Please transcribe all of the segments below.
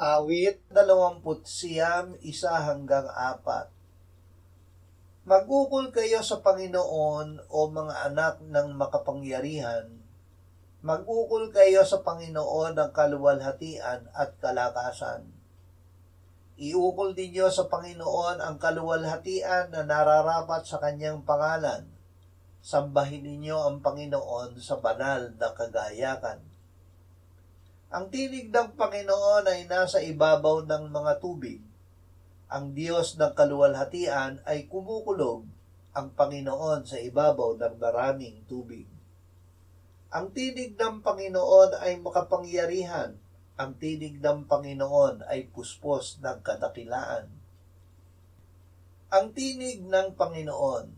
Awit 29:1-4. Mag-ukol kayo sa Panginoon o mga anak ng makapangyarihan. Mag-ukol kayo sa Panginoon ng kaluwalhatian at kalakasan. Iukol ninyo sa Panginoon ang kaluwalhatian na nararapat sa kanyang pangalan. Sambahin ninyo ang Panginoon sa banal na kagayakan. Ang tinig ng Panginoon ay nasa ibabaw ng mga tubig. Ang Diyos ng kaluwalhatian ay kumukulog, ang Panginoon sa ibabaw ng maraming tubig. Ang tinig ng Panginoon ay makapangyarihan. Ang tinig ng Panginoon ay puspos ng kadakilaan. Ang tinig ng Panginoon.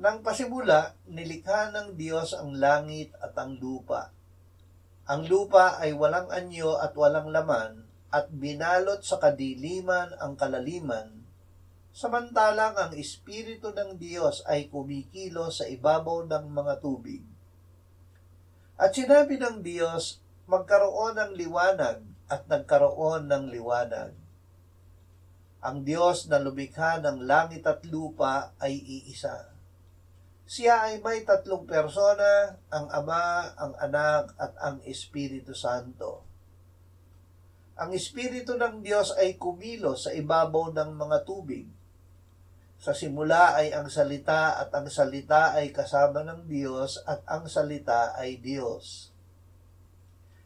Nang pasimula, nilikha ng Diyos ang langit at ang lupa. Ang lupa ay walang anyo at walang laman, at binalot sa kadiliman ang kalaliman, samantalang ang Espiritu ng Diyos ay kumikilos sa ibabaw ng mga tubig. At sinabi ng Diyos, magkaroon ng liwanag, at nagkaroon ng liwanag. Ang Diyos na lumikha ng langit at lupa ay iisa. Siya ay may 3 persona, ang Ama, ang Anak, at ang Espiritu Santo. Ang Espiritu ng Diyos ay kumilos sa ibabaw ng mga tubig. Sa simula ay ang salita, at ang salita ay kasama ng Diyos, at ang salita ay Diyos.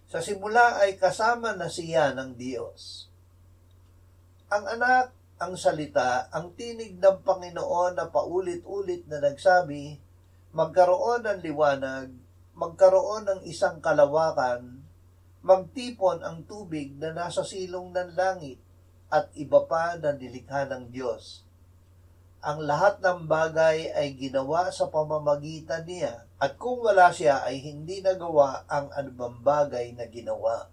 Sa simula ay kasama na siya ng Diyos. Ang Anak, ang salita, ang tinig ng Panginoon na paulit-ulit na nagsabi, magkaroon ng liwanag, magkaroon ng isang kalawakan, magtipon ang tubig na nasa silong ng langit, at iba pa na nilikha ng Diyos. Ang lahat ng bagay ay ginawa sa pamamagitan niya, at kung wala siya ay hindi nagawa ang anumang bagay na ginawa.